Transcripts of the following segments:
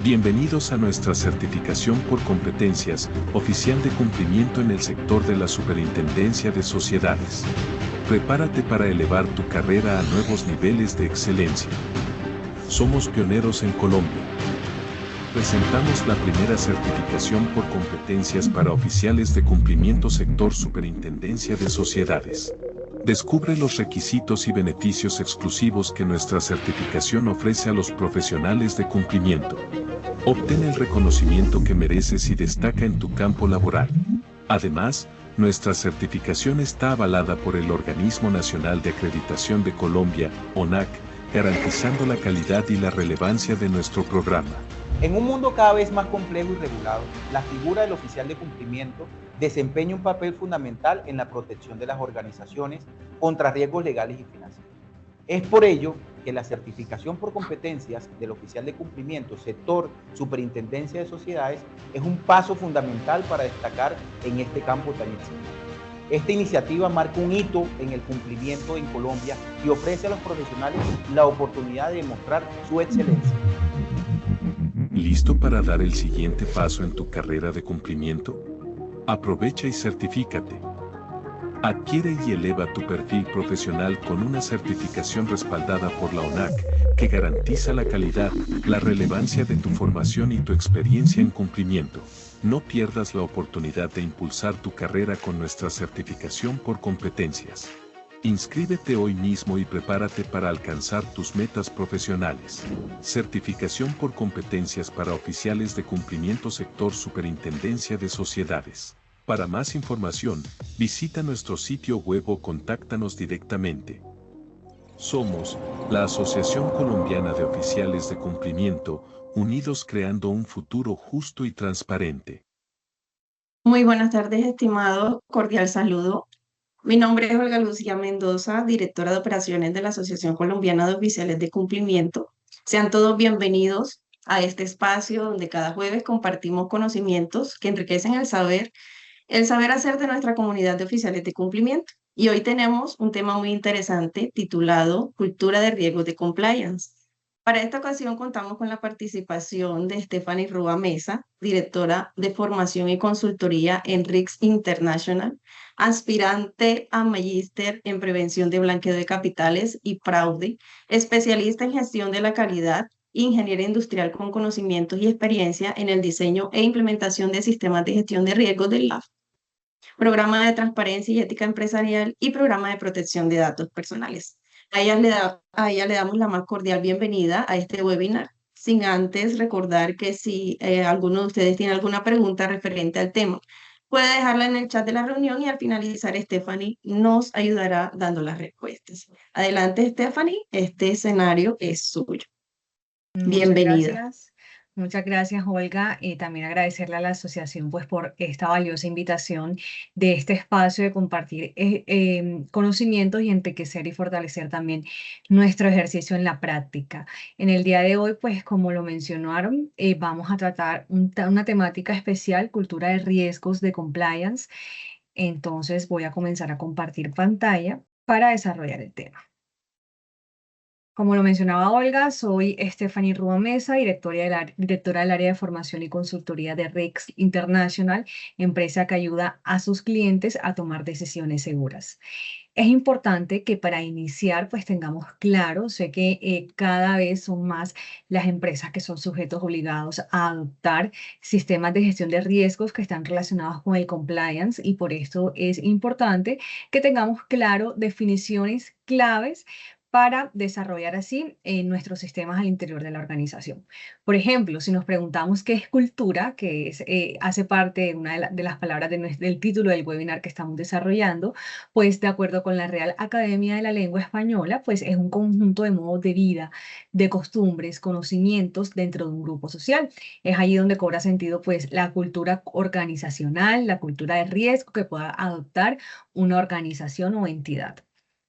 Bienvenidos a nuestra certificación por competencias, oficial de cumplimiento en el sector de la Superintendencia de Sociedades. Prepárate para elevar tu carrera a nuevos niveles de excelencia. Somos pioneros en Colombia. Presentamos la primera certificación por competencias para oficiales de cumplimiento sector Superintendencia de Sociedades. Descubre los requisitos y beneficios exclusivos que nuestra certificación ofrece a los profesionales de cumplimiento. Obtén el reconocimiento que mereces y destaca en tu campo laboral. Además, nuestra certificación está avalada por el Organismo Nacional de Acreditación de Colombia, ONAC, garantizando la calidad y la relevancia de nuestro programa. En un mundo cada vez más complejo y regulado, la figura del oficial de cumplimiento desempeña un papel fundamental en la protección de las organizaciones contra riesgos legales y financieros. Es por ello que la certificación por competencias del oficial de cumplimiento sector Superintendencia de Sociedades es un paso fundamental para destacar en este campo tan exigente. Esta iniciativa marca un hito en el cumplimiento en Colombia y ofrece a los profesionales la oportunidad de demostrar su excelencia. ¿Listo para dar el siguiente paso en tu carrera de cumplimiento? Aprovecha y certifícate. Adquiere y eleva tu perfil profesional con una certificación respaldada por la ONAC, que garantiza la calidad, la relevancia de tu formación y tu experiencia en cumplimiento. No pierdas la oportunidad de impulsar tu carrera con nuestra certificación por competencias. Inscríbete hoy mismo y prepárate para alcanzar tus metas profesionales. Certificación por competencias para oficiales de cumplimiento sector Superintendencia de Sociedades. Para más información, visita nuestro sitio web o contáctanos directamente. Somos la Asociación Colombiana de Oficiales de Cumplimiento, unidos creando un futuro justo y transparente. Muy buenas tardes, estimado. Cordial saludo. Mi nombre es Olga Lucía Mendoza, directora de operaciones de la Asociación Colombiana de Oficiales de Cumplimiento. Sean todos bienvenidos a este espacio donde cada jueves compartimos conocimientos que enriquecen el saber hacer de nuestra comunidad de oficiales de cumplimiento. Y hoy tenemos un tema muy interesante titulado Cultura de Riesgos de Compliance. Para esta ocasión contamos con la participación de Stephanie Rúa Mesa, directora de formación y consultoría en RIX International, aspirante a magíster en prevención de blanqueo de capitales y fraude, especialista en gestión de la calidad, ingeniera industrial con conocimientos y experiencia en el diseño e implementación de sistemas de gestión de riesgos del LAF, programa de transparencia y ética empresarial y programa de protección de datos personales. A ella le damos la más cordial bienvenida a este webinar, sin antes recordar que si alguno de ustedes tiene alguna pregunta referente al tema, puede dejarla en el chat de la reunión y al finalizar Stephanie nos ayudará dando las respuestas. Adelante, Stephanie, este escenario es suyo. Bienvenida. Muchas gracias, Olga. También agradecerle a la asociación pues, por esta valiosa invitación de este espacio de compartir conocimientos y enriquecer y fortalecer también nuestro ejercicio en la práctica. En el día de hoy, pues como lo mencionaron, vamos a tratar una temática especial, cultura de riesgos de compliance. Entonces voy a comenzar a compartir pantalla para desarrollar el tema. Como lo mencionaba Olga, soy Stephanie Rúa Mesa, directora del área de formación y consultoría de RIX International, empresa que ayuda a sus clientes a tomar decisiones seguras. Es importante que para iniciar pues tengamos claro, sé que cada vez son más las empresas que son sujetos obligados a adoptar sistemas de gestión de riesgos que están relacionados con el compliance y por esto es importante que tengamos claro definiciones claves para desarrollar así nuestros sistemas al interior de la organización. Por ejemplo, si nos preguntamos qué es cultura, que es, hace parte de una de las palabras del título del webinar que estamos desarrollando, pues de acuerdo con la Real Academia de la Lengua Española, pues es un conjunto de modos de vida, de costumbres, conocimientos dentro de un grupo social. Es allí donde cobra sentido pues la cultura organizacional, la cultura de riesgo que pueda adoptar una organización o entidad.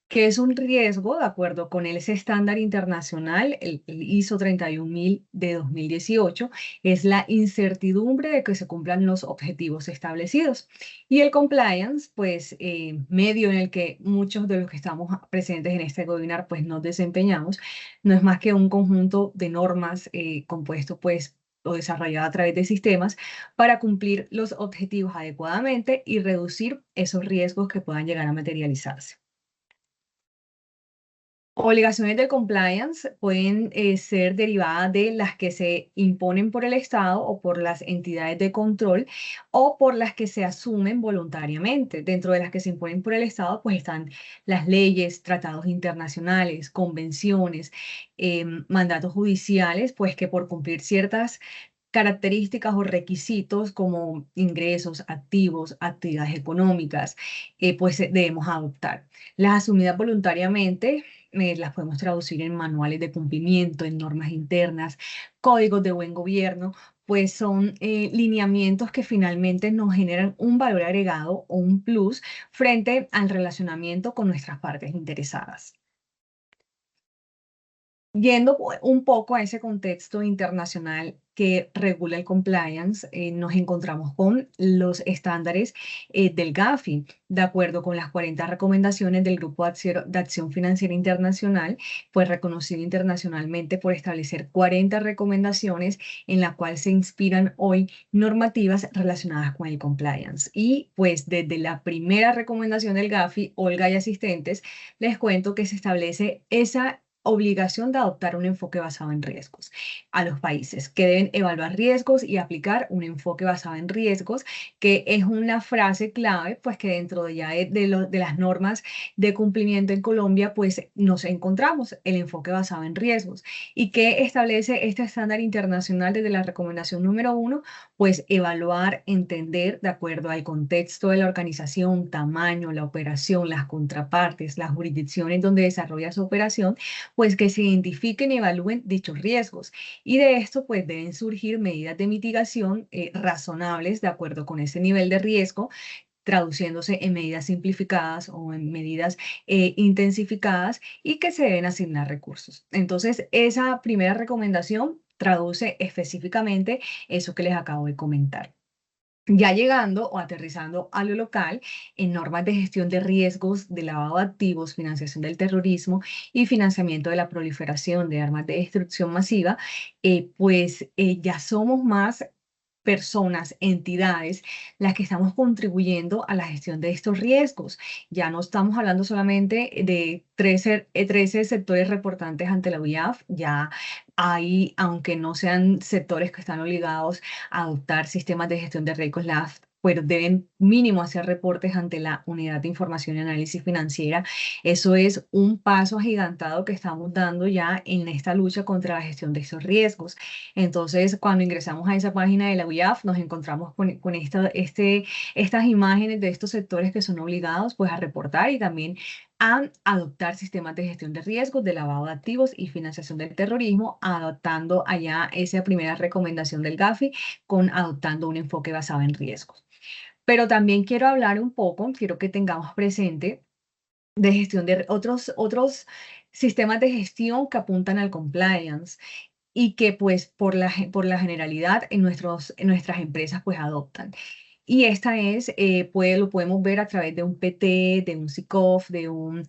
¿Qué es un riesgo? De acuerdo con ese estándar internacional, el ISO 31000 de 2018, es la incertidumbre de que se cumplan los objetivos establecidos. Y el compliance, pues, medio en el que muchos de los que estamos presentes en este webinar, pues, nos desempeñamos, no es más que un conjunto de normas compuesto, pues, o desarrollado a través de sistemas para cumplir los objetivos adecuadamente y reducir esos riesgos que puedan llegar a materializarse. Obligaciones de compliance pueden ser derivadas de las que se imponen por el Estado o por las entidades de control o por las que se asumen voluntariamente. Dentro de las que se imponen por el Estado, pues están las leyes, tratados internacionales, convenciones, mandatos judiciales, pues que por cumplir ciertas características o requisitos como ingresos, activos, actividades económicas, pues debemos adoptar. Las asumidas voluntariamente las podemos traducir en manuales de cumplimiento, en normas internas, códigos de buen gobierno, pues son lineamientos que finalmente nos generan un valor agregado o un plus frente al relacionamiento con nuestras partes interesadas. Yendo un poco a ese contexto internacional que regula el compliance, nos encontramos con los estándares del GAFI, de acuerdo con las 40 recomendaciones del Grupo de Acción Financiera Internacional, pues reconocido internacionalmente por establecer 40 recomendaciones en las cuales se inspiran hoy normativas relacionadas con el compliance. Y pues desde la primera recomendación del GAFI, Olga y asistentes, les cuento que se establece esa obligación de adoptar un enfoque basado en riesgos a los países que deben evaluar riesgos y aplicar un enfoque basado en riesgos, que es una frase clave, pues que dentro de ya de las normas de cumplimiento en Colombia, pues nos encontramos el enfoque basado en riesgos y que establece este estándar internacional desde la recomendación número 1, pues evaluar, entender de acuerdo al contexto de la organización, tamaño, la operación, las contrapartes, las jurisdicciones donde desarrolla su operación, pues que se identifiquen y evalúen dichos riesgos. Y de esto, pues deben surgir medidas de mitigación razonables de acuerdo con ese nivel de riesgo, traduciéndose en medidas simplificadas o en medidas intensificadas y que se deben asignar recursos. Entonces, esa primera recomendación traduce específicamente eso que les acabo de comentar. Ya llegando o aterrizando a lo local, en normas de gestión de riesgos de lavado de activos, financiación del terrorismo y financiamiento de la proliferación de armas de destrucción masiva, ya somos más personas, entidades, las que estamos contribuyendo a la gestión de estos riesgos. Ya no estamos hablando solamente de 13 sectores reportantes ante la UIAF, ya hay, aunque no sean sectores que están obligados a adoptar sistemas de gestión de riesgos LAF, pero deben mínimo hacer reportes ante la Unidad de Información y Análisis Financiera. Eso es un paso agigantado que estamos dando ya en esta lucha contra la gestión de estos riesgos. Entonces, cuando ingresamos a esa página de la UIAF, nos encontramos con estas imágenes de estos sectores que son obligados pues, a reportar y también a adoptar sistemas de gestión de riesgos, de lavado de activos y financiación del terrorismo, adoptando allá esa primera recomendación del GAFI con adoptando un enfoque basado en riesgos. Pero también quiero hablar un poco, quiero que tengamos presente de gestión de otros sistemas de gestión que apuntan al compliance y que pues por la generalidad en nuestras empresas pues adoptan. Y esta lo podemos ver a través de un PT, de un SICOF, de un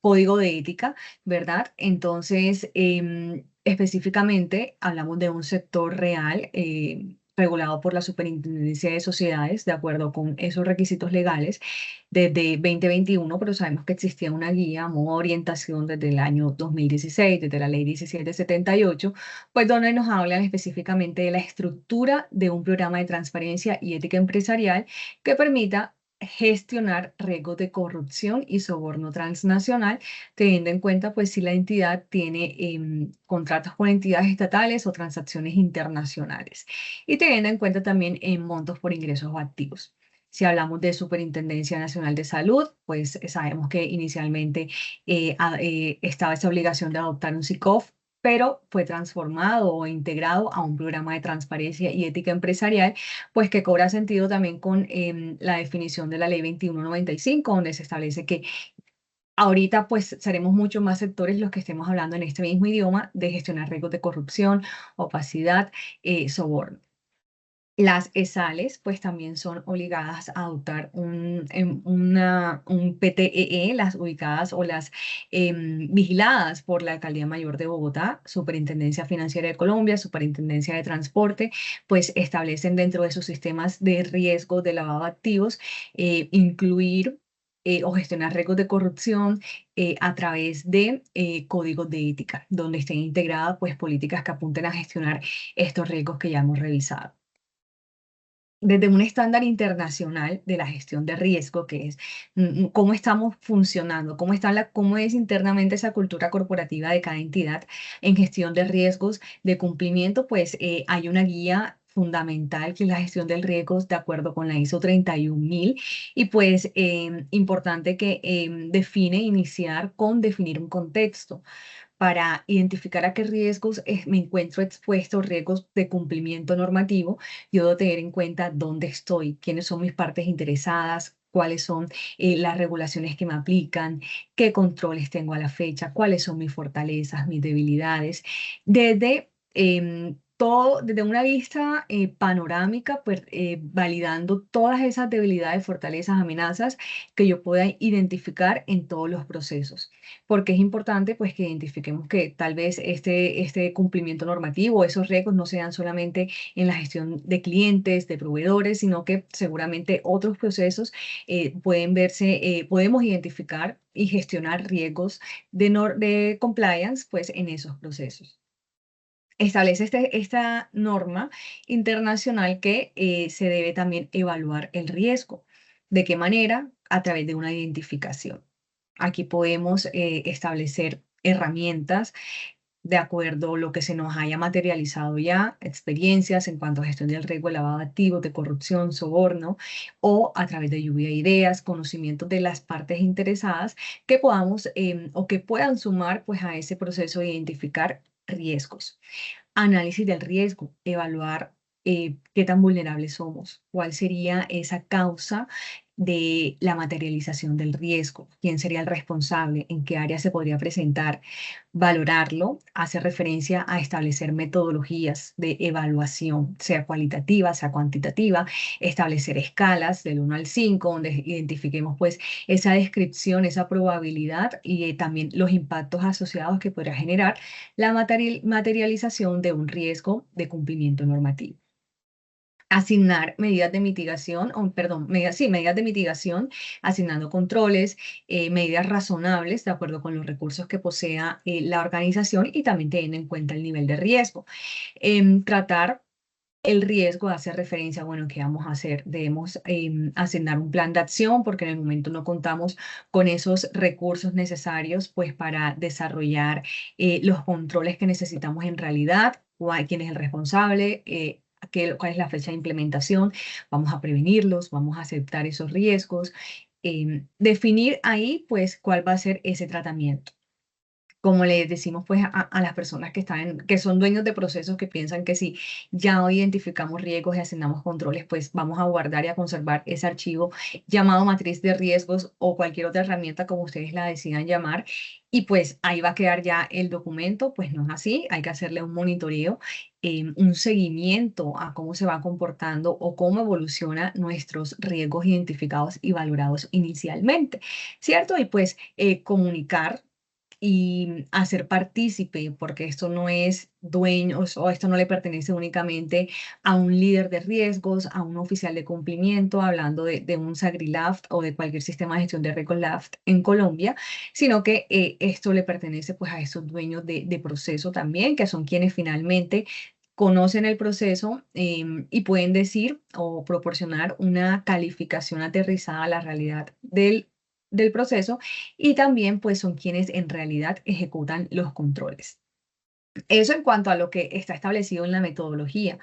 código de ética, ¿verdad? Entonces, específicamente hablamos de un sector real regulado por la Superintendencia de Sociedades, de acuerdo con esos requisitos legales, desde 2021, pero sabemos que existía una guía, modo orientación desde el año 2016, desde la ley 1778, pues donde nos hablan específicamente de la estructura de un programa de transparencia y ética empresarial que permita gestionar riesgos de corrupción y soborno transnacional, teniendo en cuenta pues si la entidad tiene contratos con entidades estatales o transacciones internacionales y teniendo en cuenta también en montos por ingresos o activos. Si hablamos de Superintendencia Nacional de Salud, pues sabemos que inicialmente estaba esa obligación de adoptar un SICOF, pero fue transformado o integrado a un programa de transparencia y ética empresarial, pues que cobra sentido también con la definición de la Ley 2195, donde se establece que ahorita pues seremos muchos más sectores los que estemos hablando en este mismo idioma de gestionar riesgos de corrupción, opacidad, soborno. Las ESALes, pues también son obligadas a adoptar un PTEE, las ubicadas o las vigiladas por la Alcaldía Mayor de Bogotá, Superintendencia Financiera de Colombia, Superintendencia de Transporte, pues establecen dentro de sus sistemas de riesgo de lavado de activos, incluir o gestionar riesgos de corrupción a través de códigos de ética, donde estén integradas pues políticas que apunten a gestionar estos riesgos que ya hemos revisado desde un estándar internacional de la gestión de riesgo, que es cómo estamos funcionando, cómo es internamente esa cultura corporativa de cada entidad en gestión de riesgos de cumplimiento, pues hay una guía fundamental que es la gestión del riesgo de acuerdo con la ISO 31000 y pues importante que define iniciar con definir un contexto para identificar a qué riesgos me encuentro expuesto, riesgos de cumplimiento normativo. Yo debo tener en cuenta dónde estoy, quiénes son mis partes interesadas, cuáles son las regulaciones que me aplican, qué controles tengo a la fecha, cuáles son mis fortalezas, mis debilidades, desde todo, desde una vista panorámica, pues, validando todas esas debilidades, fortalezas, amenazas que yo pueda identificar en todos los procesos, porque es importante pues que identifiquemos que tal vez este cumplimiento normativo, esos riesgos no sean solamente en la gestión de clientes, de proveedores, sino que seguramente otros procesos pueden verse, podemos identificar y gestionar riesgos de compliance pues en esos procesos. Establece esta norma internacional que se debe también evaluar el riesgo. ¿De qué manera? A través de una identificación. Aquí podemos establecer herramientas de acuerdo a lo que se nos haya materializado ya, experiencias en cuanto a gestión del riesgo, de lavado de activos, de corrupción, soborno, o a través de lluvia de ideas, conocimientos de las partes interesadas que podamos o que puedan sumar pues a ese proceso de identificar riesgos. Análisis del riesgo, evaluar qué tan vulnerables somos, cuál sería esa causa de la materialización del riesgo, quién sería el responsable, en qué área se podría presentar, valorarlo, hace referencia a establecer metodologías de evaluación, sea cualitativa, sea cuantitativa, establecer escalas del 1 al 5, donde identifiquemos pues esa descripción, esa probabilidad y también los impactos asociados que podrá generar la materialización de un riesgo de cumplimiento normativo. Asignar medidas de mitigación, medidas de mitigación, asignando controles, medidas razonables de acuerdo con los recursos que posea la organización y también teniendo en cuenta el nivel de riesgo. Tratar el riesgo hace referencia, bueno, ¿qué vamos a hacer? Debemos asignar un plan de acción porque en el momento no contamos con esos recursos necesarios pues para desarrollar los controles que necesitamos en realidad, quién es el responsable, cuál es la fecha de implementación, vamos a prevenirlos, vamos a aceptar esos riesgos, definir ahí pues cuál va a ser ese tratamiento. Como le decimos pues a las personas que son dueños de procesos que piensan que si ya identificamos riesgos y asignamos controles, pues vamos a guardar y a conservar ese archivo llamado matriz de riesgos o cualquier otra herramienta como ustedes la decidan llamar y pues ahí va a quedar ya el documento, pues no es así, hay que hacerle un monitoreo, un seguimiento a cómo se va comportando o cómo evoluciona nuestros riesgos identificados y valorados inicialmente, ¿cierto? Y pues comunicar y hacer partícipe, porque esto no es dueño o esto no le pertenece únicamente a un líder de riesgos, a un oficial de cumplimiento, hablando de un SAGRI-LAFT o de cualquier sistema de gestión de riesgos LAFT en Colombia, sino que esto le pertenece pues a esos dueños de proceso también, que son quienes finalmente conocen el proceso y pueden decir o proporcionar una calificación aterrizada a la realidad del proceso y también pues son quienes en realidad ejecutan los controles. Eso en cuanto a lo que está establecido en la metodología.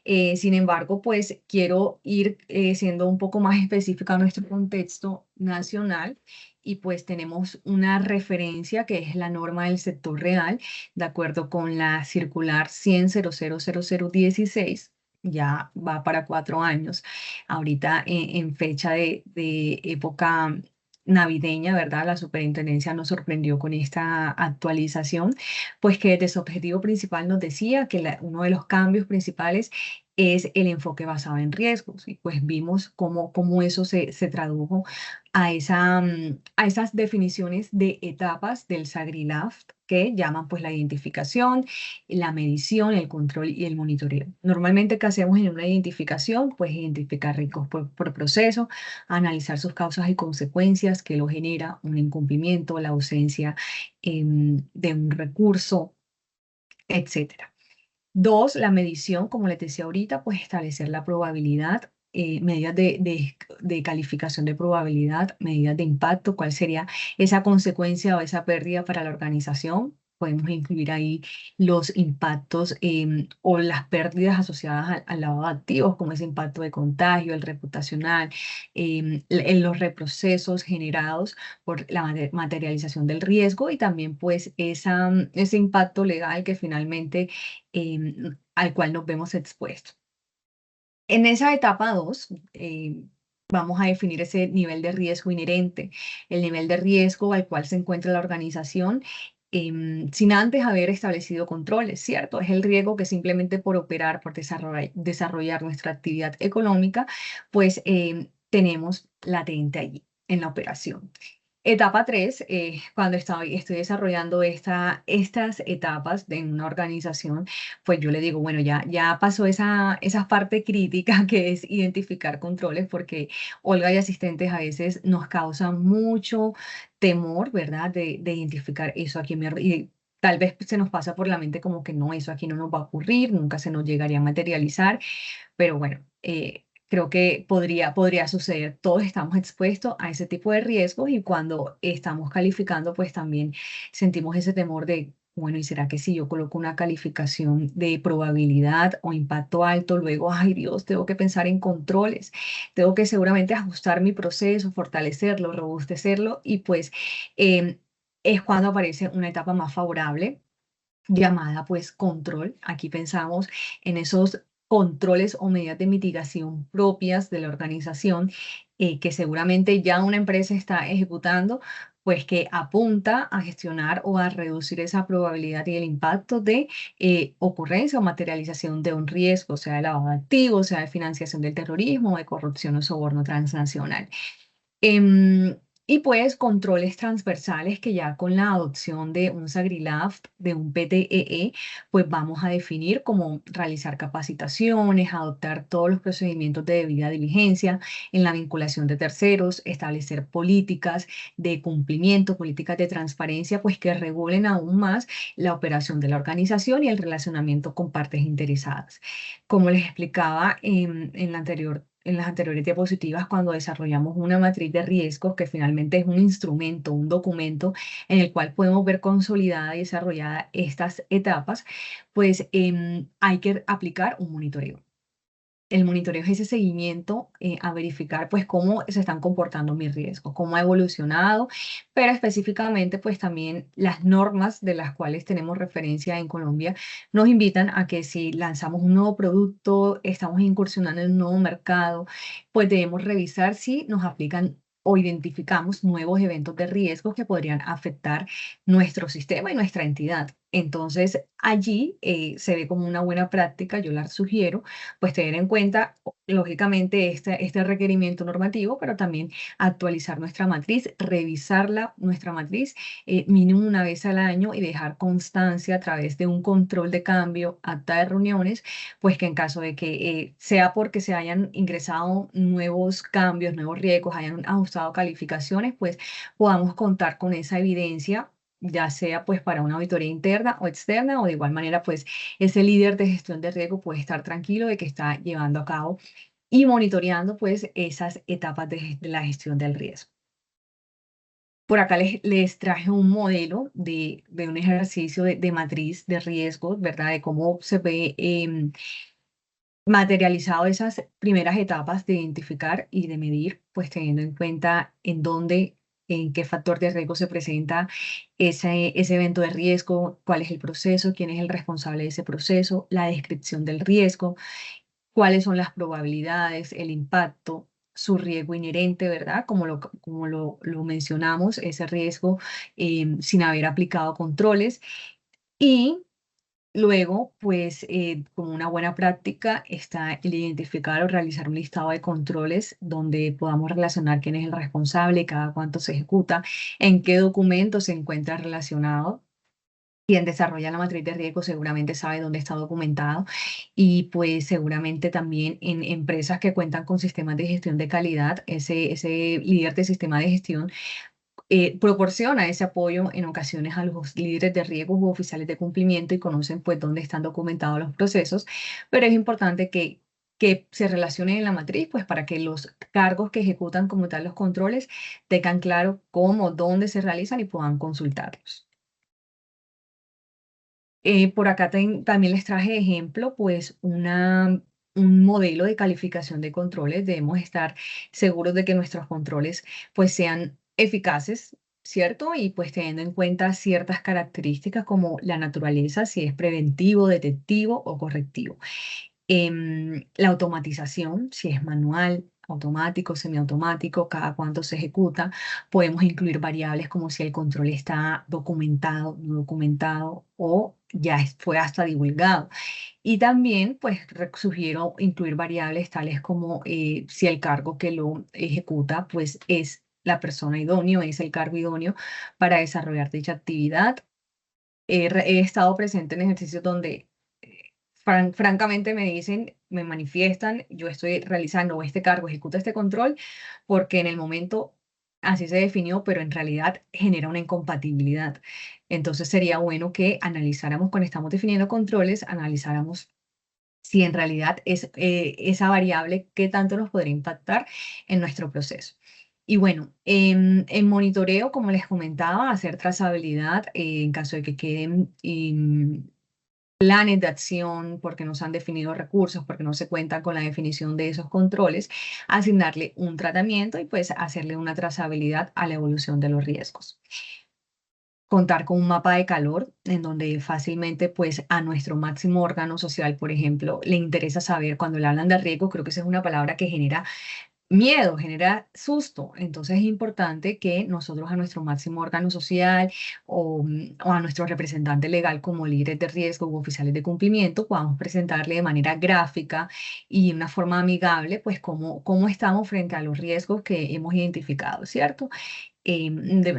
Sin embargo, pues quiero ir siendo un poco más específica a nuestro contexto nacional y pues tenemos una referencia que es la norma del sector real, de acuerdo con la circular 100.000.016. Ya va para 4 años, ahorita en fecha de época navideña, ¿verdad? La superintendencia nos sorprendió con esta actualización, pues que desde su objetivo principal nos decía que uno de los cambios principales es el enfoque basado en riesgos. Y pues vimos cómo eso se tradujo a esas definiciones de etapas del SAGRI-LAFT que llaman pues la identificación, la medición, el control y el monitoreo. Normalmente, ¿qué hacemos en una identificación? Pues identificar riesgos por proceso, analizar sus causas y consecuencias, que lo genera un incumplimiento, la ausencia de un recurso, etcétera. Dos, la medición, como les decía ahorita, pues establecer la probabilidad, medidas de calificación de probabilidad, medidas de impacto, cuál sería esa consecuencia o esa pérdida para la organización. Podemos incluir ahí los impactos o las pérdidas asociadas al lavado de activos, como ese impacto de contagio, el reputacional, en los reprocesos generados por la materialización del riesgo y también pues ese impacto legal que finalmente al cual nos vemos expuestos. En esa etapa 2, vamos a definir ese nivel de riesgo inherente, el nivel de riesgo al cual se encuentra la organización sin antes haber establecido controles, ¿cierto? Es el riesgo que simplemente por operar, por desarrollar nuestra actividad económica, pues tenemos latente allí en la operación. Etapa 3, cuando estoy desarrollando estas etapas de una organización, pues yo le digo, bueno, ya pasó esa parte crítica que es identificar controles, porque Olga y asistentes a veces nos causan mucho temor, ¿verdad? De identificar eso aquí y tal vez se nos pasa por la mente como que no, eso aquí no nos va a ocurrir, nunca se nos llegaría a materializar, pero bueno, creo que podría suceder. Todos estamos expuestos a ese tipo de riesgos y cuando estamos calificando, pues también sentimos ese temor de, bueno, ¿y será que si yo coloco una calificación de probabilidad o impacto alto, luego, ay Dios, tengo que pensar en controles, tengo que seguramente ajustar mi proceso, fortalecerlo, robustecerlo y pues es cuando aparece una etapa más favorable llamada pues control. Aquí pensamos en esos controles o medidas de mitigación propias de la organización que seguramente ya una empresa está ejecutando, pues que apunta a gestionar o a reducir esa probabilidad y el impacto de ocurrencia o materialización de un riesgo, sea de lavado de activos, sea de financiación del terrorismo, de corrupción o soborno transnacional. Em, y pues controles transversales que ya con la adopción de un SAGRI-LAFT, de un PTEE, pues vamos a definir cómo realizar capacitaciones, adoptar todos los procedimientos de debida diligencia en la vinculación de terceros, establecer políticas de cumplimiento, políticas de transparencia, pues que regulen aún más la operación de la organización y el relacionamiento con partes interesadas. Como les explicaba en las anteriores diapositivas, cuando desarrollamos una matriz de riesgos, que finalmente es un instrumento, un documento en el cual podemos ver consolidada y desarrollada estas etapas, pues hay que aplicar un monitoreo. El monitoreo es ese seguimiento a verificar pues cómo se están comportando mis riesgos, cómo ha evolucionado, pero específicamente pues también las normas de las cuales tenemos referencia en Colombia nos invitan a que si lanzamos un nuevo producto, estamos incursionando en un nuevo mercado, pues debemos revisar si nos aplican o identificamos nuevos eventos de riesgo que podrían afectar nuestro sistema y nuestra entidad. Entonces, allí se ve como una buena práctica, yo la sugiero, pues tener en cuenta, lógicamente, este requerimiento normativo, pero también actualizar nuestra matriz, revisarla, nuestra matriz, mínimo una vez al año y dejar constancia a través de un control de cambio, acta de reuniones, pues que en caso de que sea porque se hayan ingresado nuevos cambios, nuevos riesgos, hayan ajustado calificaciones, pues podamos contar con esa evidencia ya sea pues para una auditoría interna o externa, o de igual manera pues ese líder de gestión de riesgo puede estar tranquilo de que está llevando a cabo y monitoreando pues esas etapas de la gestión del riesgo. Por acá les traje un modelo de un ejercicio de matriz de riesgos, ¿verdad? De cómo se ve materializado esas primeras etapas de identificar y de medir, pues teniendo en cuenta en qué factor de riesgo se presenta ese evento de riesgo, cuál es el proceso, quién es el responsable de ese proceso, la descripción del riesgo, cuáles son las probabilidades, el impacto, su riesgo inherente, ¿verdad? Como lo mencionamos, ese riesgo sin haber aplicado controles. Y Luego, pues, como una buena práctica está el identificar o realizar un listado de controles donde podamos relacionar quién es el responsable, cada cuánto se ejecuta, en qué documento se encuentra relacionado. Quien desarrolla la matriz de riesgo seguramente sabe dónde está documentado y pues seguramente también en empresas que cuentan con sistemas de gestión de calidad, ese líder de sistema de gestión proporciona ese apoyo en ocasiones a los líderes de riesgos u oficiales de cumplimiento y conocen pues dónde están documentados los procesos, pero es importante que se relacionen en la matriz, pues para que los cargos que ejecutan como tal los controles tengan claro cómo, dónde se realizan y puedan consultarlos. Por acá también les traje de ejemplo, pues un modelo de calificación de controles. Debemos estar seguros de que nuestros controles pues sean eficaces, ¿cierto? Y pues teniendo en cuenta ciertas características como la naturaleza, si es preventivo, detectivo o correctivo. La automatización, si es manual, automático, semiautomático, cada cuánto se ejecuta. Podemos incluir variables como si el control está documentado, no documentado o ya fue hasta divulgado. Y también, pues, sugiero incluir variables tales como si el cargo que lo ejecuta, pues, es la persona idónea, es el cargo idóneo para desarrollar dicha actividad. He estado presente en ejercicios donde francamente me dicen, me manifiestan, yo estoy realizando este cargo, ejecuto este control, porque en el momento así se definió, pero en realidad genera una incompatibilidad. Entonces sería bueno que analizáramos cuando estamos definiendo controles, analizáramos si en realidad es esa variable, qué tanto nos podría impactar en nuestro proceso. Y bueno, en monitoreo, como les comentaba, hacer trazabilidad en caso de que queden planes de acción, porque no se han definido recursos, porque no se cuenta con la definición de esos controles, asignarle un tratamiento y pues hacerle una trazabilidad a la evolución de los riesgos. Contar con un mapa de calor en donde fácilmente pues a nuestro máximo órgano social, por ejemplo, le interesa saber cuando le hablan de riesgo, creo que esa es una palabra que genera miedo, genera susto. Entonces es importante que nosotros a nuestro máximo órgano social o a nuestro representante legal como líderes de riesgo u oficiales de cumplimiento podamos presentarle de manera gráfica y una forma amigable, pues cómo estamos frente a los riesgos que hemos identificado, ¿cierto?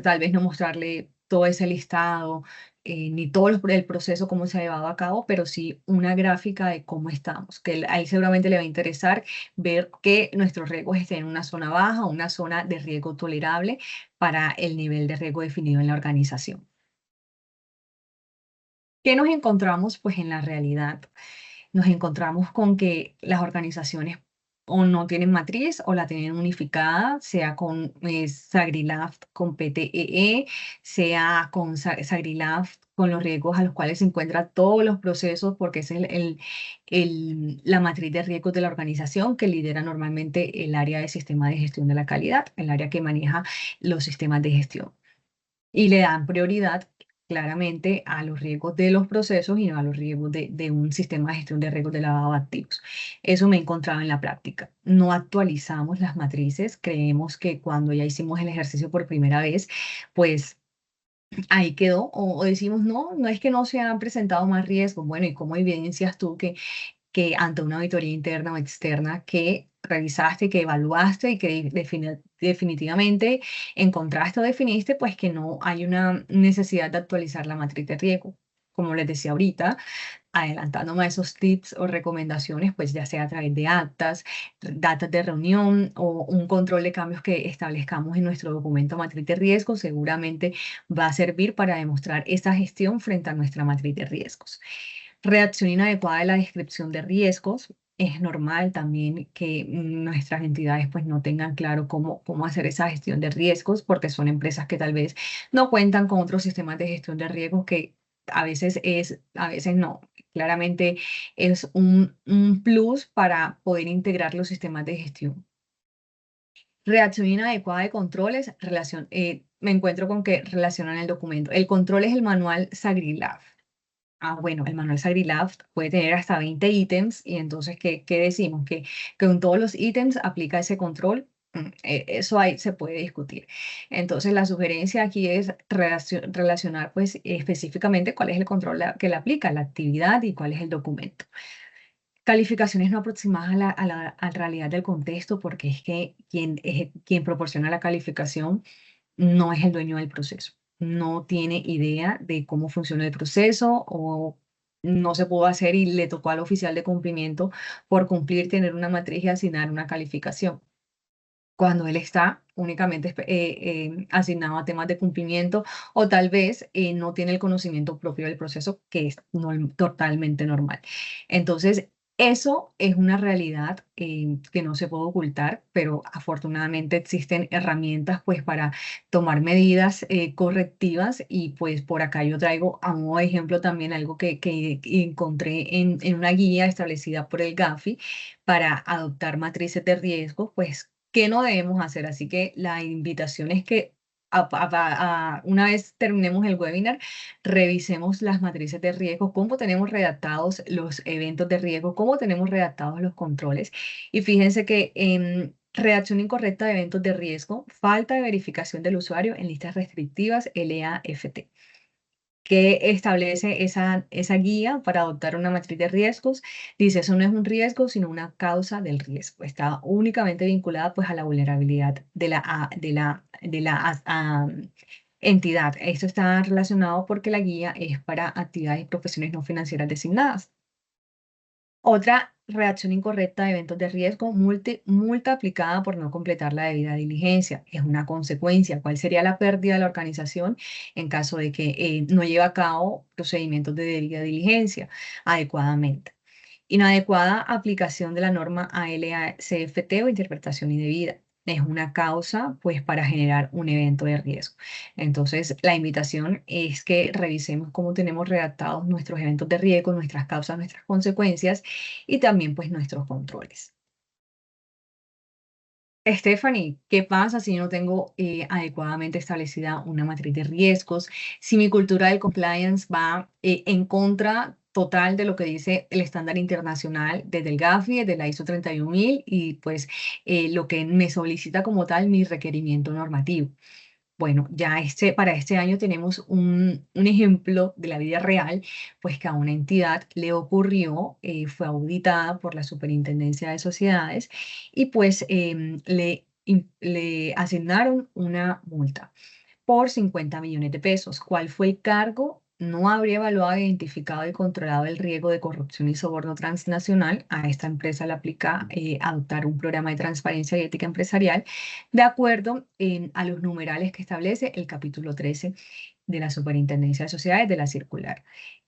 Tal vez no mostrarle todo ese listado, ni todo el proceso, cómo se ha llevado a cabo, pero sí una gráfica de cómo estamos, que a él seguramente le va a interesar ver que nuestros riesgos estén en una zona baja, una zona de riesgo tolerable para el nivel de riesgo definido en la organización. ¿Qué nos encontramos? Pues en la realidad nos encontramos con que las organizaciones o no tienen matriz o la tienen unificada, sea con SagriLaft, con PTEE, sea con SagriLaft, con los riesgos a los cuales se encuentran todos los procesos, porque es la matriz de riesgos de la organización que lidera normalmente el área de sistema de gestión de la calidad, el área que maneja los sistemas de gestión y le dan prioridad claramente a los riesgos de los procesos y no a los riesgos de un sistema de gestión de riesgos de lavado de activos. Eso me he encontrado en la práctica. No actualizamos las matrices. Creemos que cuando ya hicimos el ejercicio por primera vez, pues ahí quedó. O decimos, no, no es que no se han presentado más riesgos. Bueno, ¿y cómo evidencias tú que ante una auditoría interna o externa que revisaste, que evaluaste y que definitivamente encontraste o definiste, pues que no hay una necesidad de actualizar la matriz de riesgo? Como les decía ahorita, adelantándome a esos tips o recomendaciones, pues ya sea a través de actas, datas de reunión o un control de cambios que establezcamos en nuestro documento matriz de riesgos, seguramente va a servir para demostrar esa gestión frente a nuestra matriz de riesgos. Redacción inadecuada de la descripción de riesgos. Es normal también que nuestras entidades pues no tengan claro cómo hacer esa gestión de riesgos porque son empresas que tal vez no cuentan con otros sistemas de gestión de riesgos que a veces no. Claramente es un plus para poder integrar los sistemas de gestión. Redacción inadecuada de controles, me encuentro con que relacionan el documento. El control es el manual SagriLaft. Bueno, el manual SagriLaft puede tener hasta 20 ítems y entonces, ¿qué decimos? Que con todos los ítems aplica ese control. Eso ahí se puede discutir. Entonces, la sugerencia aquí es relacionar pues específicamente cuál es el control que le aplica, la actividad y cuál es el documento. Calificaciones no aproximadas a la realidad del contexto, porque es que quien proporciona la calificación no es el dueño del proceso, no tiene idea de cómo funciona el proceso o no se pudo hacer y le tocó al oficial de cumplimiento por cumplir tener una matriz y asignar una calificación cuando él está únicamente asignado a temas de cumplimiento o tal vez no tiene el conocimiento propio del proceso, que es totalmente normal. Entonces, eso es una realidad que no se puede ocultar, pero afortunadamente existen herramientas pues para tomar medidas correctivas y pues por acá yo traigo a modo de ejemplo también algo que encontré en una guía establecida por el GAFI para adoptar matrices de riesgo, pues qué no debemos hacer. Así que la invitación es que una vez terminemos el webinar, revisemos las matrices de riesgo, cómo tenemos redactados los eventos de riesgo, cómo tenemos redactados los controles. Y fíjense que en redacción incorrecta de eventos de riesgo, falta de verificación del usuario en listas restrictivas LAFT, que establece esa guía para adoptar una matriz de riesgos. Dice, eso no es un riesgo, sino una causa del riesgo. Está únicamente vinculada pues a la vulnerabilidad de la entidad. Esto está relacionado porque la guía es para actividades y profesiones no financieras designadas. Otra reacción incorrecta de eventos de riesgo, multa aplicada por no completar la debida diligencia. Es una consecuencia. ¿Cuál sería la pérdida de la organización en caso de que no lleve a cabo procedimientos de debida diligencia adecuadamente? Inadecuada aplicación de la norma ALACFT o interpretación indebida. Es una causa, pues, para generar un evento de riesgo. Entonces, la invitación es que revisemos cómo tenemos redactados nuestros eventos de riesgo, nuestras causas, nuestras consecuencias y también, pues, nuestros controles. Stephanie, ¿qué pasa si yo no tengo adecuadamente establecida una matriz de riesgos? Si mi cultura del compliance va en contra total de lo que dice el estándar internacional desde el GAFI, desde la ISO 31000 y pues lo que me solicita como tal mi requerimiento normativo. Bueno, ya para este año tenemos un ejemplo de la vida real, pues que a una entidad le ocurrió, fue auditada por la Superintendencia de Sociedades y pues le asignaron una multa por 50 millones de pesos. ¿Cuál fue el cargo? No habría evaluado, identificado y controlado el riesgo de corrupción y soborno transnacional. A esta empresa le aplica adoptar un programa de transparencia y ética empresarial de acuerdo a los numerales que establece el capítulo 13 de la Superintendencia de Sociedades de la circular.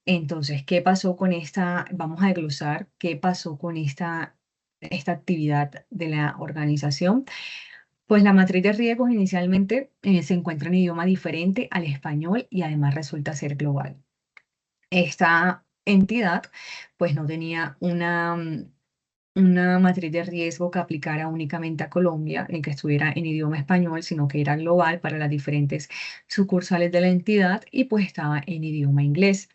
Entonces, ¿qué pasó con esta? Vamos a desglosar qué pasó con esta actividad de la organización. Pues la matriz de riesgos inicialmente se encuentra en idioma diferente al español y además resulta ser global. Esta entidad pues no tenía una matriz de riesgo que aplicara únicamente a Colombia, ni que estuviera en idioma español, sino que era global para las diferentes sucursales de la entidad y pues estaba en idioma inglés.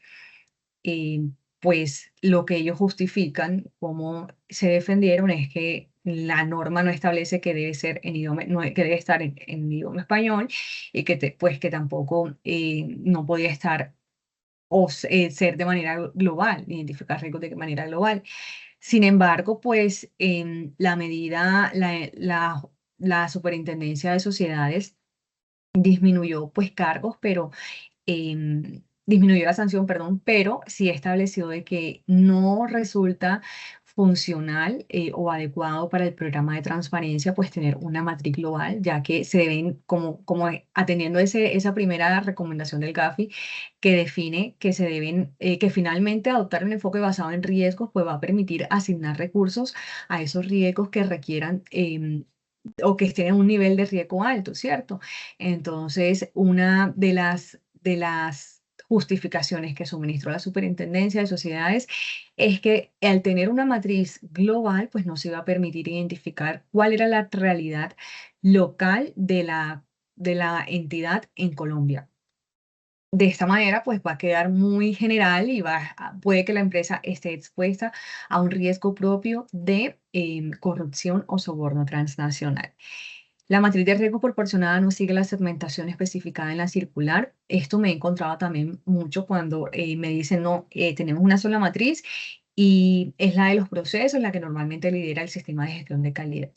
Pues lo que ellos justifican, cómo se defendieron, es que la norma no establece que debe ser en idioma, que debe estar en idioma español y que, pues, que tampoco no podía estar o ser de manera global, identificar riesgos de manera global. Sin embargo, pues la medida, la Superintendencia de Sociedades disminuyó pues cargos, pero disminuyó la sanción, perdón, pero sí estableció de que no resulta funcional o adecuado para el programa de transparencia, pues tener una matriz global, ya que se deben, como atendiendo esa primera recomendación del GAFI, que define que se deben, que finalmente adoptar un enfoque basado en riesgos, pues va a permitir asignar recursos a esos riesgos que requieran o que estén en un nivel de riesgo alto, ¿cierto? Entonces, una de las justificaciones que suministró la Superintendencia de Sociedades es que al tener una matriz global, pues no se iba a permitir identificar cuál era la realidad local de la entidad en Colombia. De esta manera, pues va a quedar muy general y puede que la empresa esté expuesta a un riesgo propio de corrupción o soborno transnacional. La matriz de riesgo proporcionada no sigue la segmentación especificada en la circular. Esto me he encontrado también mucho cuando me dicen, no, tenemos una sola matriz y es la de los procesos, la que normalmente lidera el sistema de gestión de calidad.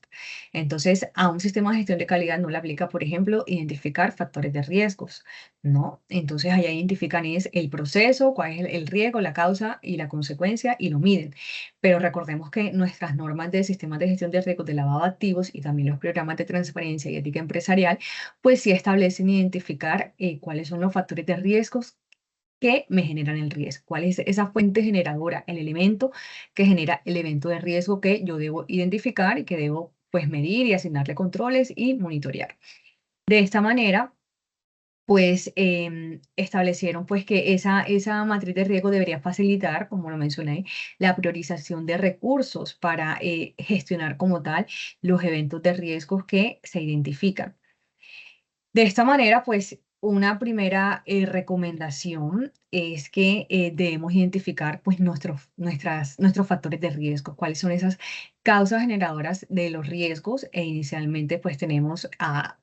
Entonces, a un sistema de gestión de calidad no le aplica, por ejemplo, identificar factores de riesgos, ¿no? Entonces, allá identifican es el proceso, cuál es el riesgo, la causa y la consecuencia y lo miden. Pero recordemos que nuestras normas de sistemas de gestión de riesgos de lavado de activos y también los programas de transparencia y ética empresarial, pues sí establecen identificar cuáles son los factores de riesgos que me generan el riesgo. ¿Cuál es esa fuente generadora, el elemento que genera el evento de riesgo que yo debo identificar y que debo pues medir y asignarle controles y monitorear? De esta manera, pues establecieron pues que esa matriz de riesgo debería facilitar, como lo mencioné, la priorización de recursos para gestionar como tal los eventos de riesgos que se identifican. De esta manera, pues una primera recomendación es que debemos identificar pues nuestros factores de riesgo, cuáles son esas causas generadoras de los riesgos e inicialmente pues tenemos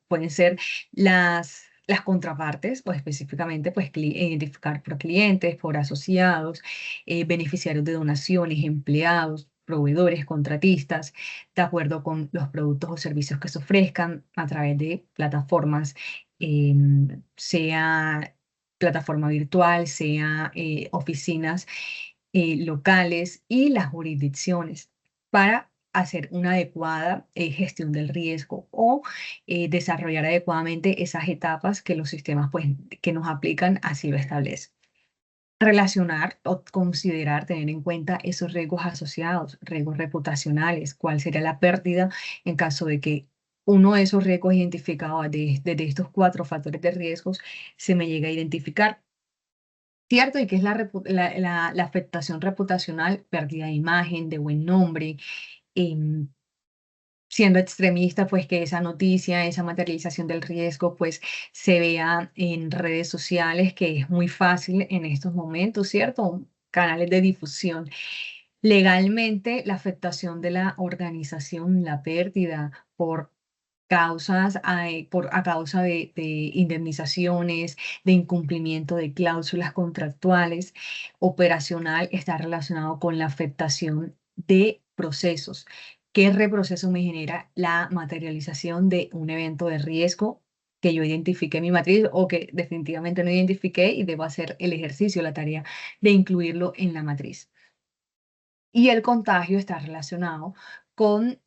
pueden ser las contrapartes o específicamente pues identificar por clientes, por asociados, beneficiarios de donaciones, empleados, proveedores, contratistas, de acuerdo con los productos o servicios que se ofrezcan a través de plataformas, sea plataforma virtual, sea oficinas locales y las jurisdicciones para hacer una adecuada gestión del riesgo o desarrollar adecuadamente esas etapas que los sistemas pues, que nos aplican así lo establecen. Relacionar o considerar, tener en cuenta esos riesgos asociados, riesgos reputacionales, cuál sería la pérdida en caso de que uno de esos riesgos identificados desde estos 4 factores de riesgos se me llegue a identificar. ¿Cierto? Y que es la afectación reputacional, pérdida de imagen, de buen nombre, em, siendo extremista, pues que esa noticia, esa materialización del riesgo, pues se vea en redes sociales, que es muy fácil en estos momentos, ¿cierto? Canales de difusión. Legalmente, la afectación de la organización, la pérdida por causas, a causa de indemnizaciones, de incumplimiento de cláusulas contractuales, operacional, está relacionado con la afectación de procesos. ¿Qué reproceso me genera la materialización de un evento de riesgo que yo identifique en mi matriz o que definitivamente no identifiqué y debo hacer el ejercicio, la tarea de incluirlo en la matriz? Y el contagio está relacionado con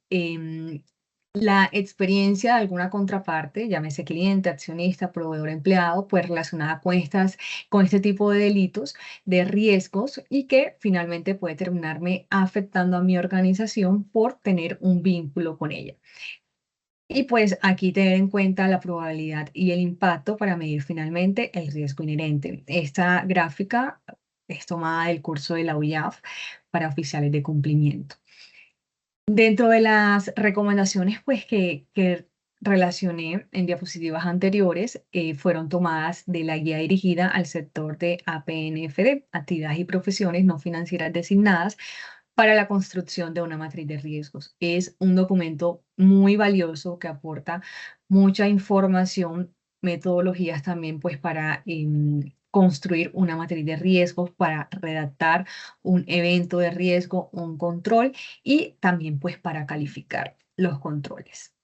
la experiencia de alguna contraparte, llámese cliente, accionista, proveedor, empleado, pues relacionada con este tipo de delitos, de riesgos y que finalmente puede terminarme afectando a mi organización por tener un vínculo con ella. Y pues aquí tener en cuenta la probabilidad y el impacto para medir finalmente el riesgo inherente. Esta gráfica es tomada del curso de la UIAF para oficiales de cumplimiento. Dentro de las recomendaciones pues, que relacioné en diapositivas anteriores, fueron tomadas de la guía dirigida al sector de APNFD, actividades y profesiones no financieras designadas, para la construcción de una matriz de riesgos. Es un documento muy valioso que aporta mucha información, metodologías también pues para construir una matriz de riesgos, para redactar un evento de riesgo, un control y también pues para calificar los controles.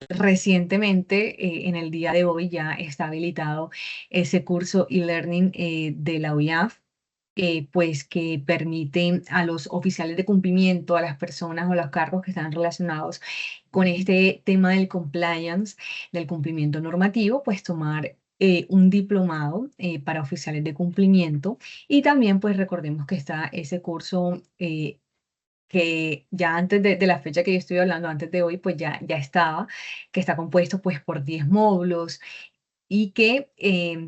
Recientemente, en el día de hoy, ya está habilitado ese curso e-learning de la UIAF, pues que permite a los oficiales de cumplimiento, a las personas o los cargos que están relacionados con este tema del compliance, del cumplimiento normativo, pues tomar un diplomado para oficiales de cumplimiento y también pues recordemos que está ese curso que ya antes de la fecha que yo estoy hablando, antes de hoy, pues ya estaba, que está compuesto pues por 10 módulos y que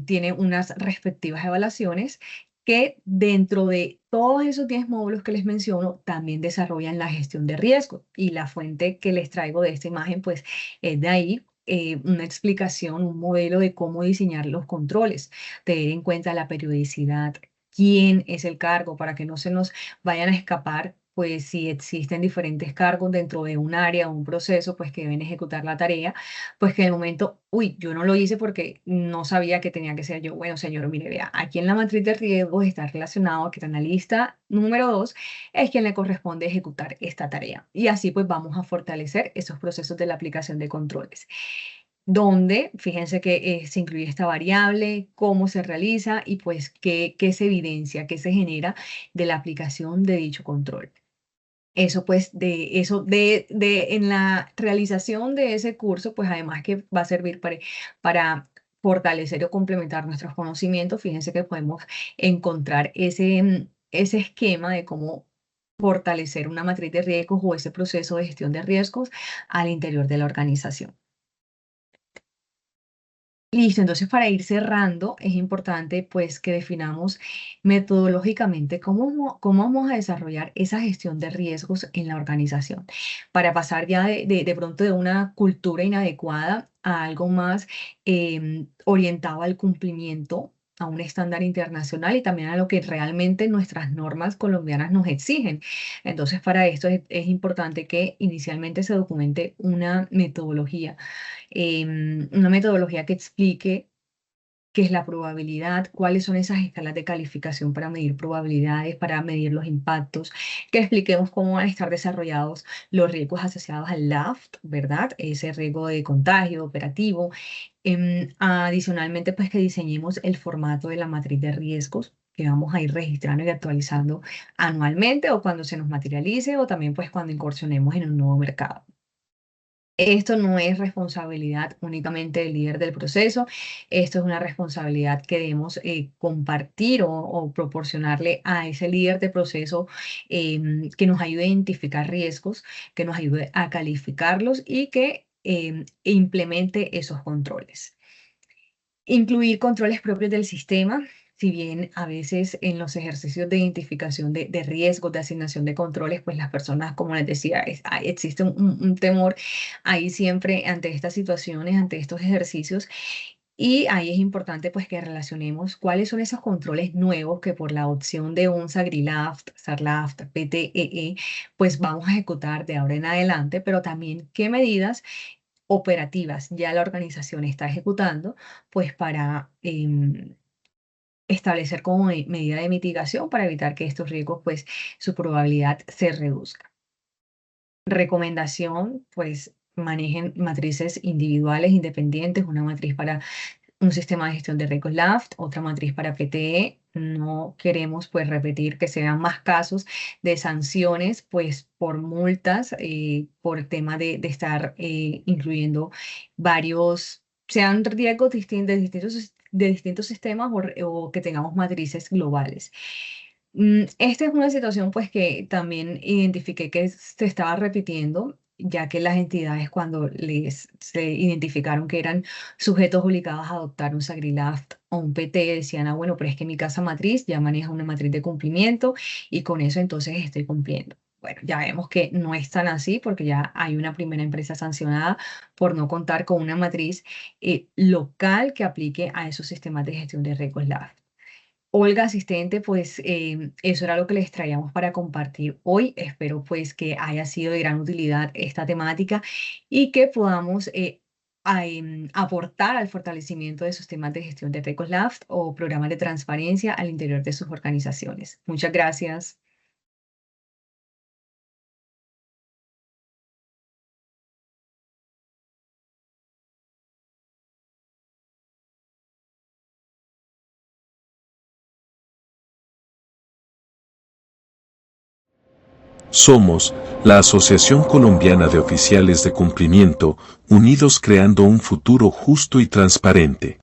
tiene unas respectivas evaluaciones que dentro de todos esos 10 módulos que les menciono, también desarrollan la gestión de riesgo. Y la fuente que les traigo de esta imagen, pues es de ahí una explicación, un modelo de cómo diseñar los controles, tener en cuenta la periodicidad, quién es el cargo, para que no se nos vayan a escapar pues si existen diferentes cargos dentro de un área o un proceso, pues que deben ejecutar la tarea, pues que en el momento, uy, yo no lo hice porque no sabía que tenía que ser yo. Bueno, señor, mire, vea, aquí en la matriz de riesgos está relacionado a que el analista número 2 es quien le corresponde ejecutar esta tarea. Y así pues vamos a fortalecer esos procesos de la aplicación de controles donde, fíjense que se incluye esta variable, cómo se realiza y pues qué se evidencia, qué se genera de la aplicación de dicho control. Eso pues en la realización de ese curso, pues además que va a servir para fortalecer o complementar nuestros conocimientos, fíjense que podemos encontrar ese esquema de cómo fortalecer una matriz de riesgos o ese proceso de gestión de riesgos al interior de la organización. Listo, entonces para ir cerrando, es importante pues que definamos metodológicamente cómo vamos a desarrollar esa gestión de riesgos en la organización, para pasar ya de pronto de una cultura inadecuada a algo más orientado al cumplimiento, a un estándar internacional y también a lo que realmente nuestras normas colombianas nos exigen. Entonces para esto es importante que inicialmente se documente una metodología que explique qué es la probabilidad, cuáles son esas escalas de calificación para medir probabilidades, para medir los impactos, que expliquemos cómo van a estar desarrollados los riesgos asociados al LAFT, ¿verdad? Ese riesgo de contagio operativo. Adicionalmente, pues que diseñemos el formato de la matriz de riesgos que vamos a ir registrando y actualizando anualmente o cuando se nos materialice o también pues cuando incursionemos en un nuevo mercado. Esto no es responsabilidad únicamente del líder del proceso, esto es una responsabilidad que debemos compartir o proporcionarle a ese líder de proceso que nos ayude a identificar riesgos, que nos ayude a calificarlos y que implemente esos controles. Incluir controles propios del sistema. Si bien a veces en los ejercicios de identificación de riesgos, de asignación de controles, pues las personas, como les decía, existe un temor ahí siempre ante estas situaciones, ante estos ejercicios. Y ahí es importante pues que relacionemos cuáles son esos controles nuevos que por la opción de un SAGRILAFT, SARLAFT, PTEE, pues vamos a ejecutar de ahora en adelante, pero también qué medidas operativas ya la organización está ejecutando, pues para establecer como medida de mitigación para evitar que estos riesgos, pues su probabilidad se reduzca. Recomendación, pues manejen matrices individuales, independientes, una matriz para un sistema de gestión de riesgos LAFT, otra matriz para PTE. No queremos pues repetir que se vean más casos de sanciones pues por multas, por el tema de estar incluyendo varios, sean riesgos de distintos sistemas o que tengamos matrices globales. Esta es una situación pues que también identifiqué que se estaba repitiendo, ya que las entidades cuando se identificaron que eran sujetos obligados a adoptar un SAGRILAFT o un PT, decían, ah, bueno, pero es que mi casa matriz ya maneja una matriz de cumplimiento y con eso entonces estoy cumpliendo. Bueno, ya vemos que no es tan así porque ya hay una primera empresa sancionada por no contar con una matriz local que aplique a esos sistemas de gestión de riesgos LAFT. Olga, asistente, pues eso era lo que les traíamos para compartir hoy. Espero pues que haya sido de gran utilidad esta temática y que podamos aportar al fortalecimiento de sus temas de gestión de riesgos LAFT o programas de transparencia al interior de sus organizaciones. Muchas gracias. Somos la Asociación Colombiana de Oficiales de Cumplimiento, unidos creando un futuro justo y transparente.